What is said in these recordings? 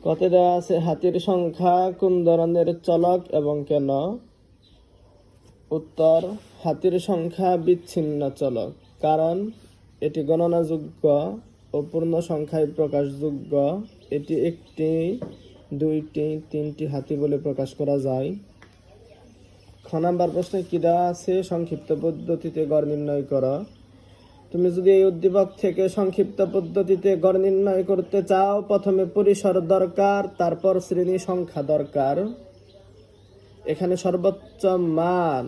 কতে দেওয়া আছে হাতির সংখ্যা কোন ধরনের চলক এবং কেন? উত্তর, হাতির সংখ্যা বিচ্ছিন্ন চলক, কারণ এটি গণনাযোগ্য ও পূর্ণ সংখ্যায় প্রকাশযোগ্য। এটি একটি, দুইটি, তিনটি হাতি বলে প্রকাশ করা যায়। খ নাম্বার প্রশ্নে কি দেওয়া আছে? সংক্ষিপ্ত পদ্ধতিতে গড় নির্ণয় করো। তুমি যদি এই উদ্দীপক থেকে সংক্ষিপ্ত পদ্ধতিতে গড় নির্ণয় করতে চাও, প্রথমে পরিসর দরকার, তারপর শ্রেণী সংখ্যা দরকার। এখানে সর্বোচ্চ মান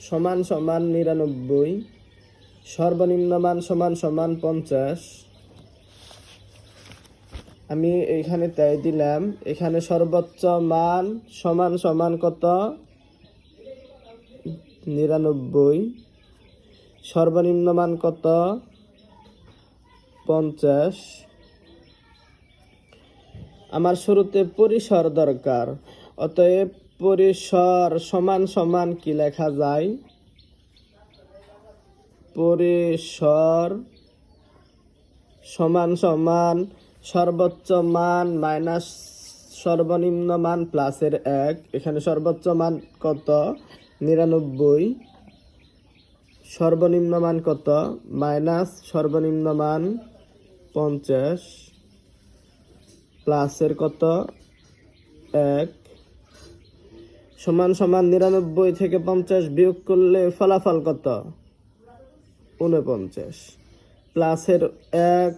সমান সমান 99, সর্বনিম্ন মান সমান সমান 50। আমি এইখানে তাই দিলাম। এখানে সর্বোচ্চ মান সমান সমান কত? 99। সর্বনিম্ন মান কত? 50। আমার শুরুতে পরিসর দরকার, অতএব পরিসর সমান সমান কি লেখা যায়? পরিসর সমান সমান সর্বোচ্চ মান মাইনাস সর্বনিম্ন মান প্লাসের 1। এখানে সর্বোচ্চ মান কত? 99। সর্বনিম্ন মান কত? মাইনাস সর্বনিম্ন মান 50 প্লাসের কত? 1 সমান সমান 99 থেকে 50 বিয়োগ করলে ফলাফল কত? 49 প্লাসের 1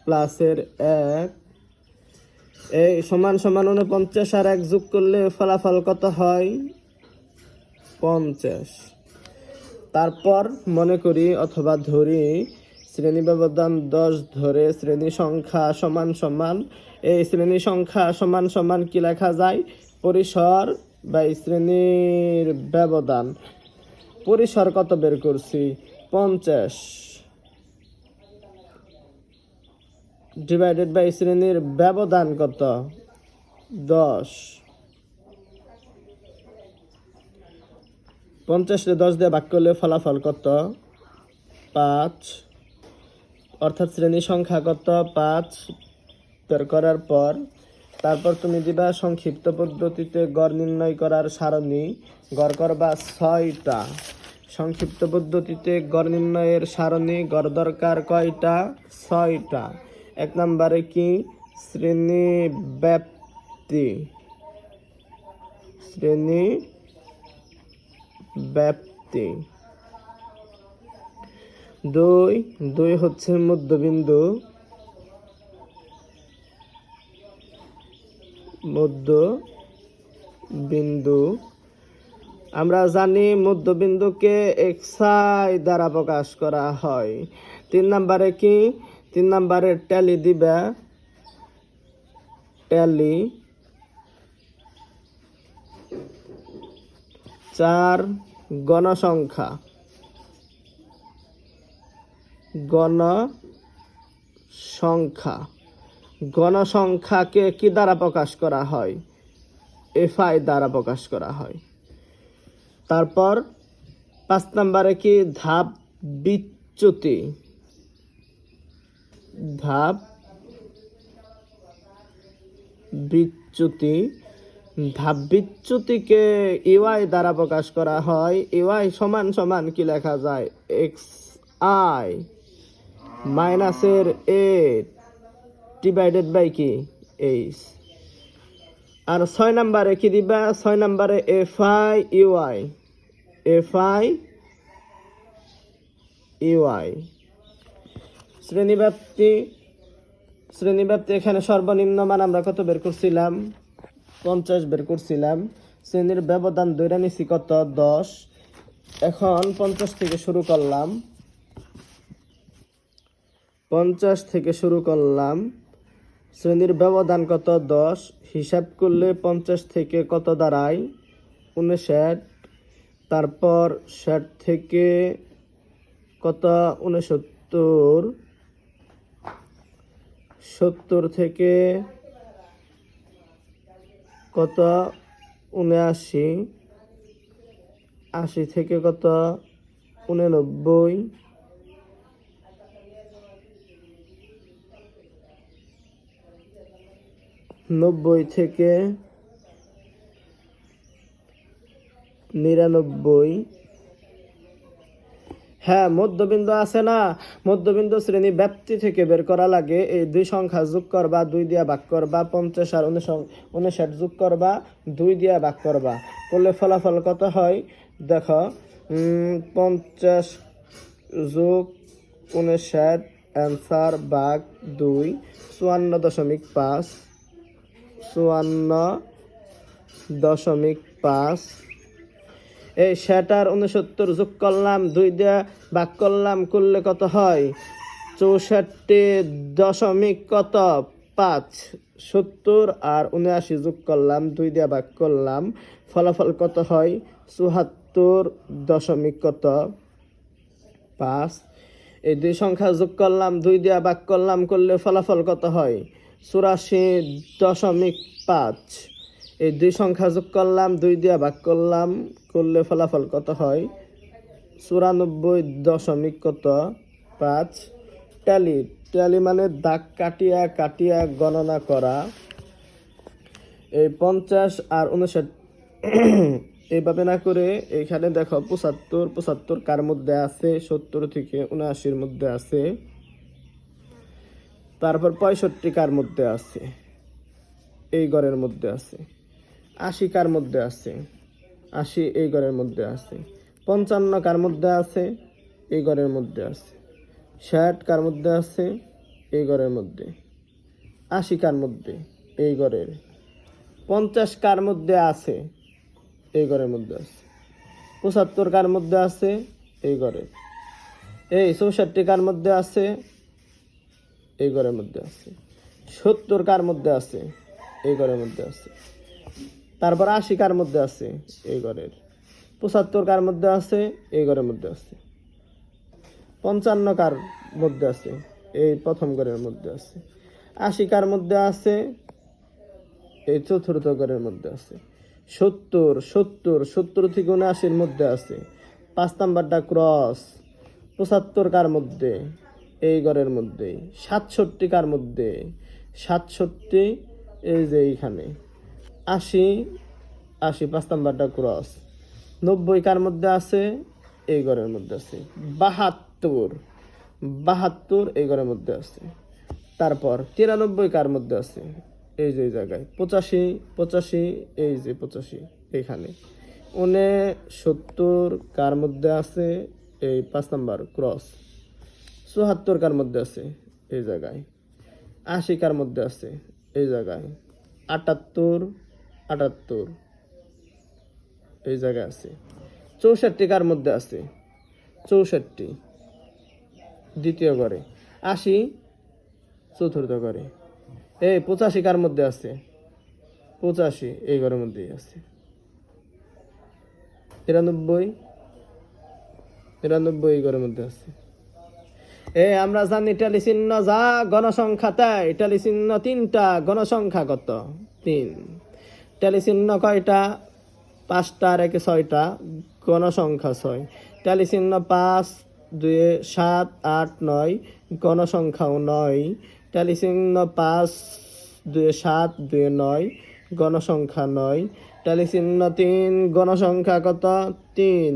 প্লাসের 1 এই সমান সমান 49 আর 1 যোগ করলে ফলাফল কত হয়? 50। তারপর মনে করি অথবা ধরি শ্রেণী ব্যবধান 10 ধরে শ্রেণী সংখ্যা সমান সমান, এই শ্রেণী সংখ্যা সমান সমান কি লেখা যায়? পরিসর বাই শ্রেণীর ব্যবধান। পরিসর কত বের করছি? 50 ডিভাইডেড বাই শ্রেণীর ব্যবধান কত? 10। 50 10 দিয়ে ভাগ করলে ফলাফল কত? 5। অর্থাৎ শ্রেণী সংখ্যা কত? 5 বের করার পর তারপর তুমি দিবা সংক্ষিপ্ত পদ্ধতিতে গড় নির্ণয় করার সারণী। গড় করবা 6টা। সংক্ষিপ্ত পদ্ধতিতে গড় নির্ণয়ের সারণী। গড় দরকার কয়টা? 6টা। 1 নম্বরে কি? শ্রেণী ব্যাপ্তি। শ্রেণী ব্যাপ্তি। 2 হচ্ছে মধ্যবিন্দু। মধ্যবিন্দু আমরা জানি মধ্যবিন্দুকে xi দ্বারা প্রকাশ করা হয়। 3 নম্বরে কি? 3 নম্বরে ট্যালি দিবা। ট্যালি। 4 গণসংখ্যা। গণসংখ্যা। গণসংখ্যাকে কি দ্বারা প্রকাশ করা হয়? fi দ্বারা প্রকাশ করা হয়। তারপর 5 নম্বরে কি? ধাপ বিচ্যুতি। ধাপ বিচ্যুতি। ধাপ বিচ্যুতিকে ইউআই দ্বারা প্রকাশ করা হয়। ইউআই সমান সমান কি লেখা যায়? xi মাইনাসের 8 ডিভাইডেড বাই কি? h। আর 6 নম্বরে কি দিবা? 6 নম্বরে fi ui। fi ui। শ্রেণীব্যাপ্তি। শ্রেণীব্যাপ্তি এখানে সর্বনিম্ন মান আমরা কত বের করছিলাম? 50 বের করছিলাম। শ্রেণীর ব্যবধান ধরে নিছি কত? 10। এখন 50 থেকে শুরু করলাম। 50 থেকে শুরু করলাম। শ্রেণীর ব্যবধান কত? 10। হিসাব করলে 50 থেকে কত দাঁড়ায়? 59। তারপর 60 থেকে কত? 69। 70 থেকে কত? 79। 80 থেকে কত? 89। 90 থেকে 99। হ্যাঁ, মধ্যবিন্দু আছে না, মধ্যবিন্দু শ্রেণী ব্যাপ্তি থেকে বের করা লাগে। এই দুই সংখ্যা যোগ করবা, 2 দিয়া ভাগ করবা, 50 আর 59 যোগ করবা, 2 দিয়া ভাগ করবা, করলে ফলাফল কত হয় দেখো। 50 যোগ 59 অ্যান্সার ভাগ 2, 54.5, 54.5। এই 60 আর 69 যোগ করলাম, 2 দিয়ে ভাগ করলাম, করলে কত হয় 64 কত 5। 70 আর 79 যোগ করলাম, 2 দিয়ে ভাগ করলাম, ফলাফল কত হয় 74 কত 5। এই দুই সংখ্যা যোগ করলাম, 2 দিয়ে ভাগ করলাম, করলে ফলাফল কত হয় 84.5। এই দুই সংখ্যা যোগ করলাম, 2 দিয়ে ভাগ করলাম, করলে ফলাফল কত হয় 94 কত 5। ট্যালি, ট্যালি মানে দাগ কাটিয়া কাটিয়া গণনা করা। এই 50 আর 59 এইভাবে না করে এখানে দেখো 75 কার মধ্যে আছে, 70 থেকে 79 মধ্যে আছে, তারপর 65 কার মধ্যে আছে, এই ঘরের মধ্যে আছে, 80 কার মধ্যে আছে, 80 এই ঘরের মধ্যে আছে, 55 কার মধ্যে আছে, এই ঘরের মধ্যে আছে, 60 কার মধ্যে আছে, এই ঘরের মধ্যে, 80 কার মধ্যে, এই ঘরের, 50 কার মধ্যে আছে, এই ঘরের মধ্যে আছে, 75 কার মধ্যে আছে, এই ঘরের, এই 64 কার মধ্যে আছে, এই ঘরের মধ্যে আছে, 70 কার মধ্যে আছে, এই ঘরের মধ্যে আছে, তারপর 80 কার মধ্যে আছে, এই ঘরের, 75 কার মধ্যে আছে, এই ঘরের মধ্যে আছে, 55 কার মধ্যে আছে, এই প্রথম ঘরের মধ্যে আছে, 80 কার মধ্যে আছে, এই চতুর্থ ঘরের মধ্যে আছে, 70 থেকে 79 মধ্যে আছে, 5 নাম্বারটা ক্রস, 75 কার মধ্যে, এই ঘরের মধ্যে, 67 কার মধ্যে, 67 এই যে এইখানে, 80 5 নাম্বারটা ক্রস, 90 কার মধ্যে আছে, এই ঘরের মধ্যে আছে, 72 এই ঘরের মধ্যে আছে, তারপর 93 কার মধ্যে আছে, এই যে জায়গায়, 85 এই যে 85 এইখানে, 69 কার মধ্যে আছে, এই 5 নাম্বার ক্রস, 74 কার মধ্যে আছে, এই জায়গায়, 80 কার মধ্যে আছে, এই জায়গায়, 78 এই জায়গায় আছে, 64 কার মধ্যে আছে, 64 দ্বিতীয় ঘরে, 80 চতুর্থ ঘরে, এই 85 কার মধ্যে আছে, 85 এই ঘরের মধ্যেই আছে, 93 এই ঘরের মধ্যে আছে। আমরা জানি ট্যালি চিহ্ন যা গণসংখ্যা তাই, ট্যালি চিহ্ন 3টা, গণসংখ্যা কত 3। ট্যালি চিহ্ন কয়টা 5টা আর 1 6টা, গণসংখ্যা 6। ট্যালি চিহ্ন 5 2 7 8 9, গণসংখ্যাও 9। ট্যালি চিহ্ন 5 2 7 2 9, গণসংখ্যা 9। ট্যালি চিহ্ন 3, গণসংখ্যা কত 3।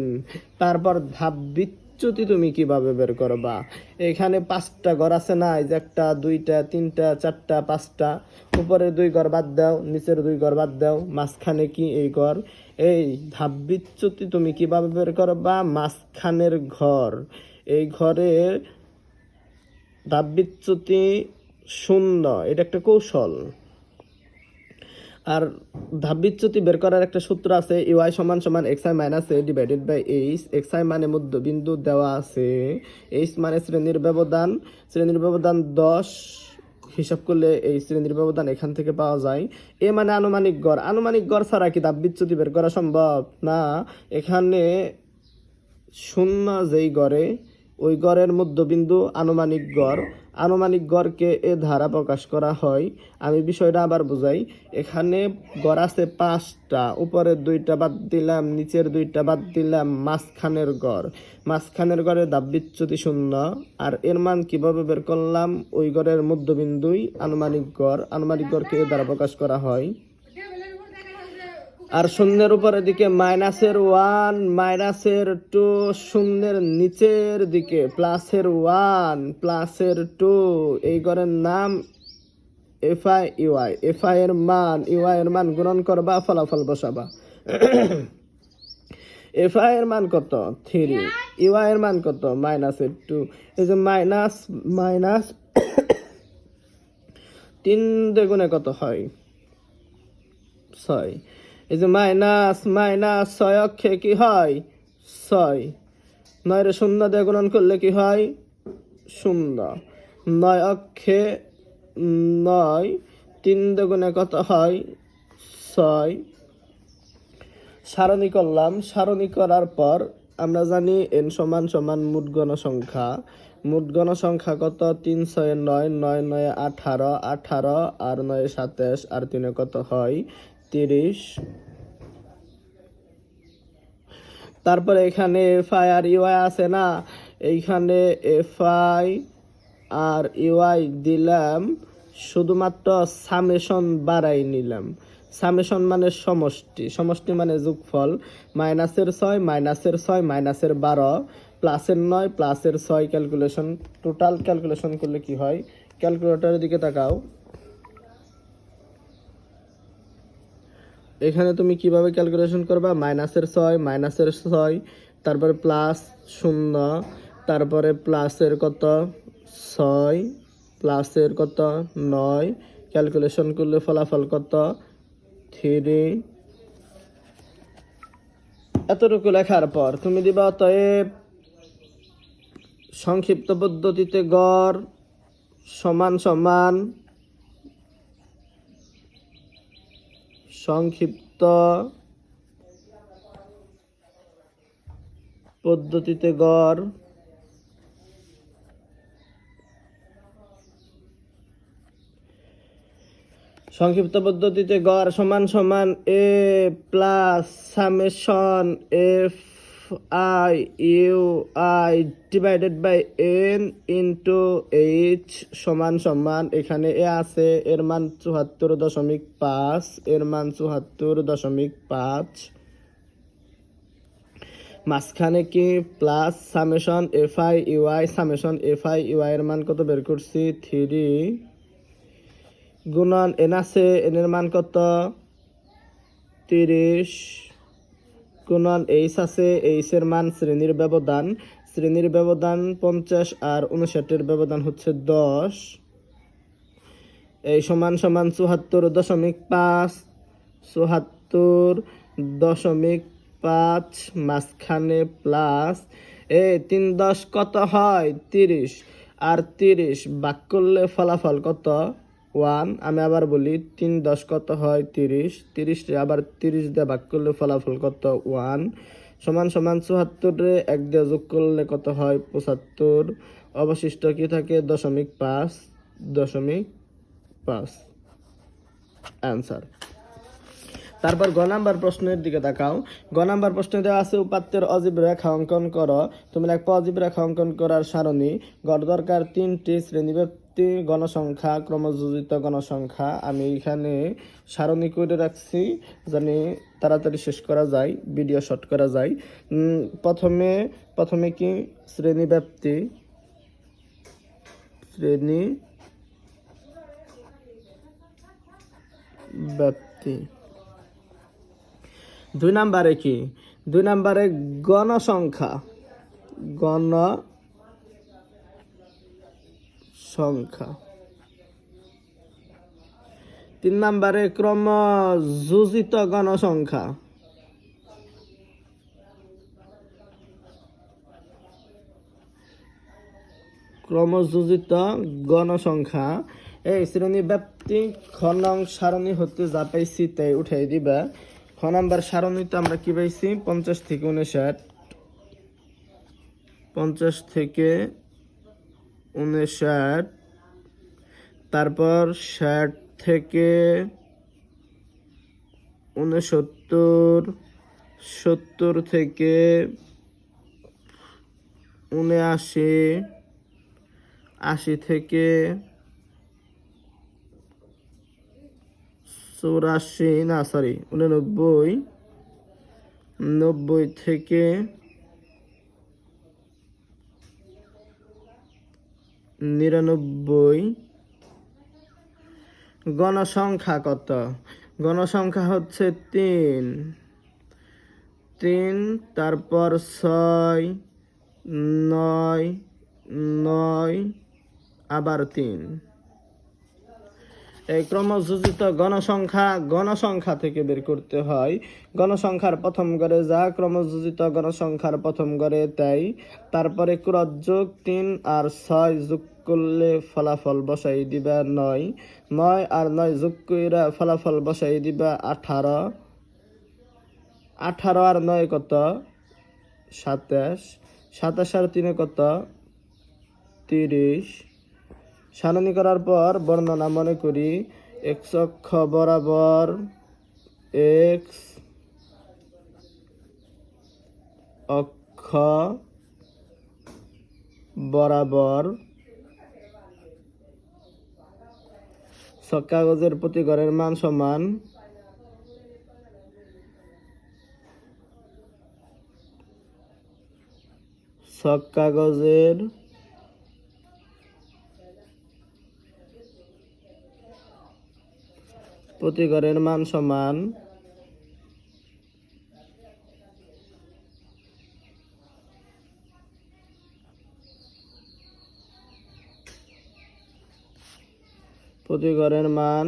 তারপর ধাপ বিচ্যুতি তুমি কিভাবে বের করবা? এখানে 5টা ঘর আছে না, এই যে 1টা 2টা 3টা 4টা 5টা, উপরে 2 ঘর বাদ দাও, নিচের 2 ঘর বাদ দাও, মাঝখানে কি এই ঘর। এই ধাপ বিচ্যুতি তুমি কিভাবে বের করবা? মাঝখানের ঘর, এই ঘরের ধাপ বিচ্যুতি 0, এটা একটা কৌশল। আর ধাপ বিচ্যুতি বের করার একটা সূত্র আছে, ইউআই সমান সমান xi minus a divided by H. xi মানে মধ্যবিন্দু দেওয়া আছে, এইচ মানে শ্রেণীর ব্যবধান, 10 হিসাব করলে এই শ্রেণীর ব্যবধান এখান থেকে পাওয়া যায়। এ মানে আনুমানিক গড়, আনুমানিক গড় ছাড়া কি ধাপ বিচ্যুতি বের করা সম্ভব না? এখানে 0 যেই গড়ে, ওই গড়ের মধ্যবিন্দু আনুমানিক গড়। আনুমানিক গড়কে এ ধারা প্রকাশ করা হয়। আমি বিষয়টা আবার বুঝাই। এখানে গড় আছে 5টা, উপরের 2টা বাদ দিলাম, নিচের 2টা বাদ দিলাম, মাঝখানের গড়ের ধাপ বিচ্যুতি 0। আর এর মান কিভাবে বের করলাম? ওই গড়ের মধ্যবিন্দুই আনুমানিক গড়কে এ দ্বারা প্রকাশ করা হয়। আর শূন্যের উপরের দিকে -1, -2, শূন্যের নিচের দিকে +1, +2। এই গড়ের নাম FI UI। FI এর মান, UI এর মান গুণন করবা, ফলাফল বসাবা। FI এর মান কত? 3, UI এর মান কত? -2। এই যে মাইনাস 3 দ্বিগুণে কত হয়? 6। এই যে মাইনাস 6 অক্ষে কি হয়? 6। 9 রে 0 দিয়ে গুণন করলে কি হয়? 0। 9 অক্ষে 9, 3 দ্বিগুণে কত হয়? 6। সারণী করলাম। সারণী করার পর আমরা জানি n সমান মোট গণসংখ্যা। মোট গণসংখ্যা কত? 3 6 9, 9 9 18, 18 আর 9 27 আর 3 কত হয়? 30। তারপরে এখানে FI আর UI আছে না, এইখানে FI আর UI দিলাম, শুধুমাত্র সামেশন বাড়াই নিলাম। সামেশন মানে সমষ্টি মানে যোগফল। -6, -6, -12, +9, +6 ক্যালকুলেশন, টোটাল ক্যালকুলেশন করলে কি হয়? ক্যালকুলেটরের দিকে তাকাও। এখানে তুমি কিভাবে ক্যালকুলেশন করবা? -6, তারপরে +0, তারপরে প্লাসের কত? 6, প্লাসের কত? 9, ক্যালকুলেশন করলে ফলাফল কত? 3। এতটুকু লেখার পর তুমি দিবা অতএব সংক্ষিপ্ত পদ্ধতিতে গড় সমান সংক্ষিপ্ত পদ্ধতিতে গড় সমান a plus summation FI UI divided by n into h সমান এখানে এ আছে, এর মান 74.5, এর মান 74.5। মাঝখানে কি? প্লাস সামেশন FI UI, এর মান কত বের করছি? 3 গুণন n আছে, n এর মান কত? 30 গুণন h আছে, h এর মান শ্রেণীর ব্যবধান 50 আর 59 এর ব্যবধান হচ্ছে 10। এই সমান 74.5, 74.5 মাঝখানে প্লাস 3 10 কত হয়? 30। আর 30 ভাগ করলে ফলাফল কত? 1। আমি আবার বলি, 3 10 কত হয়? 30। 30 আবার 30 দিয়ে ভাগ করলে ফলাফল কত? 1। সমান 74 রে 1 দিয়ে যোগ করলে কত হয়? 75। অবশিষ্ট কি থাকে? 0.5 অ্যান্সার। তারপর গ নাম্বার প্রশ্নের দিকে তাকাও। গ নাম্বার প্রশ্নে দেওয়া আছে উপাত্তের অজীব রেখা অঙ্কন করো। তুমি লিখবা অজীব রেখা অঙ্কন করার সারণী। গড় দরকার 3টি শ্রেণীব্যাপ্তি গণসংখ্যা, ক্রমযোজিত গণসংখ্যা। আমি এখানে সারণী করে রাখছি জানি তাড়াতাড়ি শেষ করা যায়, ভিডিও শর্ট করা যায়। প্রথমে কি? শ্রেণীব্যাপ্তি। 2 নাম্বারে কি? 2 নাম্বারে গণসংখ্যা। 3 নাম্বারে ক্রমযোজিত গণসংখ্যা। এই শ্রেণী ব্যাপ্তি খ নং সারণী হতে যা পাইছি তাই উঠাই দিবা। খ নাম্বার সারণীতে আমরা কি পাইছি? 50 থেকে 59, 50 থেকে 59, তারপর 60 থেকে 69, 70 থেকে 79, 80 থেকে 89, 90 থেকে 99। গণসংখ্যা কত? গণসংখ্যা হচ্ছে 3, তারপর 6, 9, 9, আবার 3। এই ক্রমযোজিত গণসংখ্যা থেকে বের করতে হয়। গণসংখ্যার প্রথম ঘরে যা ক্রমযোজিত গণসংখ্যার প্রথম ঘরে তাই, তারপরে ক্রস যোগ 3 আর 6 যোগ করলে ফলাফল বসাই দিবা 9, 9 আর 9 যোগ করে ফলাফল বসাই দিবা 18, 18 আর 9 কত? 27, 27 আর 3 কত? 30। সারণী করার পর বর্ণনা মনে করি। x অক্ষ বরাবর x অক্ষ বরাবর ছক কাগজের প্রতি ঘরের মান সমান ছক কাগজের প্রতি ঘরের মান সমান প্রতি ঘরের মান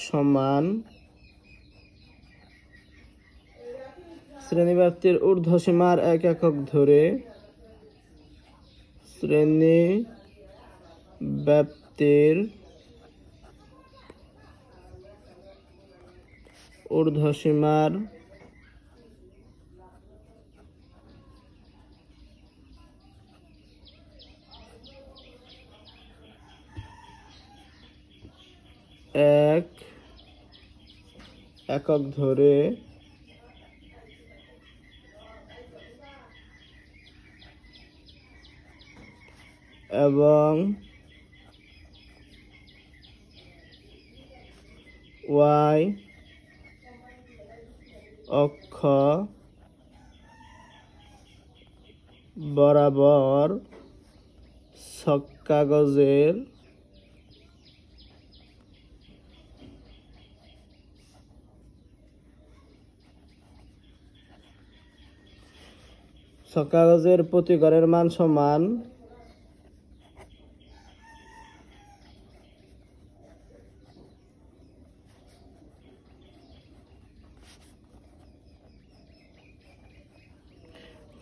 সমান শ্রেণীব্যাপ্তির ঊর্ধ্বসীমার 1 একক ধরে শ্রেণীব্যাপ্তির ঊর্ধ্বসীমার 1 একক ধরে এবং y অক্ষ বরাবর ছক কাগজের প্রতি ঘরের মান সমান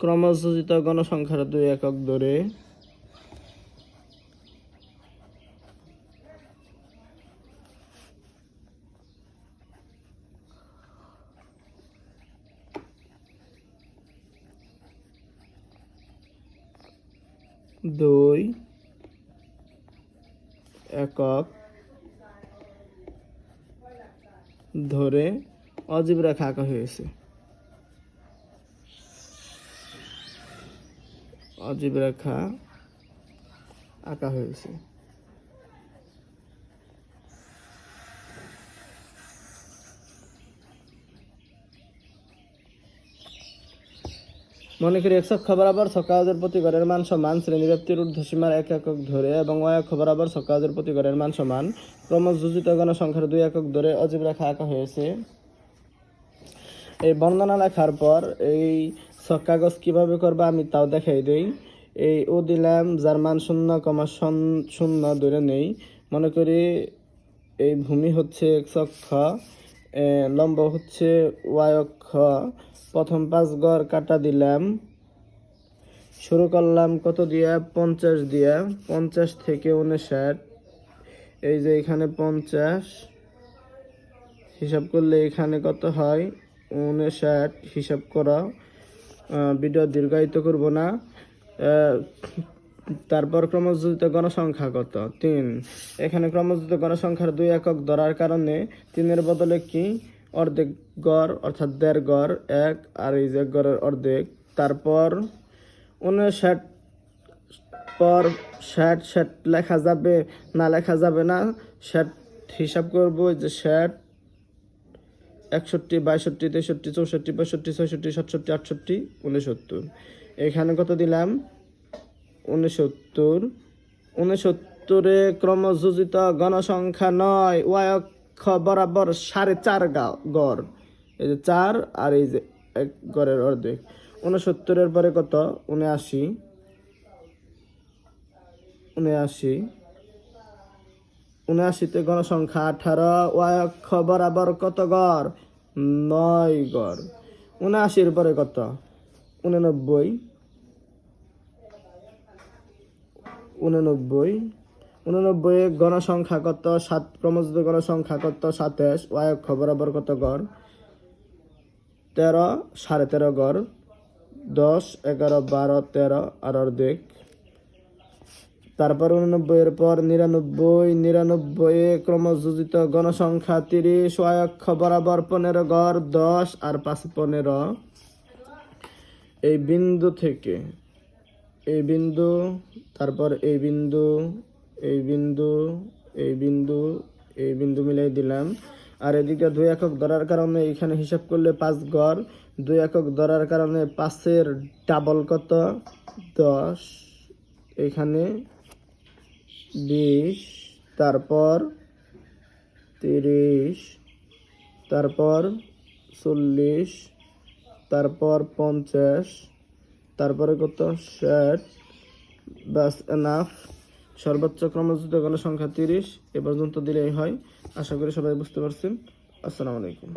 ক্রমযোজিত গণসংখ্যার 2 একক ধরে দুই একক ধরে অজীব রেখা আঁকা হয়েছে। অজীব রেখা আঁকা হয়েছে। মনে করি x অক্ষ বরাবর ছক কাগজের প্রতি ঘরের মান সমান শ্রেণীব্যাপ্তির ঊর্ধ্বসীমার 1 একক ধরে এবং y অক্ষ বরাবর ছক কাগজের প্রতি ঘরের মান সমান ক্রমযোজিত গণসংখ্যার 2 একক ধরে অজীব রেখা আঁকা হয়েছে। এই বর্ণনা লেখার পর এই ছক কাগজ কিভাবে করবা আমি তাও দেখাই দেই। এই ও দিলাম, যার মান 0,0 ধরে নেই। মনে করি এই ভূমি হচ্ছে x অক্ষ, লম্ব হচ্ছে y অক্ষ। প্রথম 5 ঘর কাটা দিলাম, শুরু করলাম কত দিয়া? 50 দিয়া। 50 থেকে 59, এই যে এখানে 50 হিসাব করলে এখানে কত হয়? 59 হিসাব করা। ভিডিও দীর্ঘায়িত করব না। তারপর ক্রমযোজিত গণসংখ্যা কত? 3। এখানে ক্রমযোজিত গণসংখ্যার 2 একক ধরার কারণে 3-এর বদলে কি অর্ধেক গড় অর্থাৎ 1.5 গড় 1, আর এই যে গড়ের অর্ধেক। তারপর 59 পর 60 লেখা যাবে না, লেখা যাবে না। 60 হিসাব করব, যে 60 61 62 63 64 65 66 67 68 69। এখানে কত দিলাম? 69। 69-এ ক্রমযোজিত গণসংখ্যা নয়, ওয়াই অক্ষ বরাবর 4.5 গড়। এই যে 4 আর এই যে 1 গড়ের অর্ধেক। 69-এর পরে কত? 79। 79-তে গণসংখ্যা 18, ওয়াই অক্ষ বরাবর কত গড়? 9 গড়। 79-এর পরে কত? 89। 89-এ গণসংখ্যা কত? 7। ক্রমযোজিত গণসংখ্যা কত? 27, ওয়াই অক্ষ বরাবর কত গড়? 13, 13.5 গড়। 10, 11, 12, 13 আর অর্ধেক। তারপর 89-এর পর 99। 99-এ ক্রমযোজিত গণসংখ্যা 30, ওয়াই অক্ষ বরাবর 15 গড়। 10 আর 5 15। এই বিন্দু থেকে এই বিন্দু, তারপর এই বিন্দু, এই বিন্দু, এই বিন্দু, এই বিন্দু মিলাই দিলাম। আর এদিকে 2 একক ধরার কারণে এখানে হিসাব করলে 5 গড়। 2 একক ধরার কারণে 5-এর ডাবল কত? 10। এখানে 20, তারপর 30, তারপর 40, তারপর 50, তারপরে কত? 60। বাস, এনাফ। সর্বোচ্চ ক্রমযোজিত গণসংখ্যা 30। এ পর্যন্ত দিলেই হয়। আশা করি সবাই বুঝতে পারছেন। আসসালামু আলাইকুম।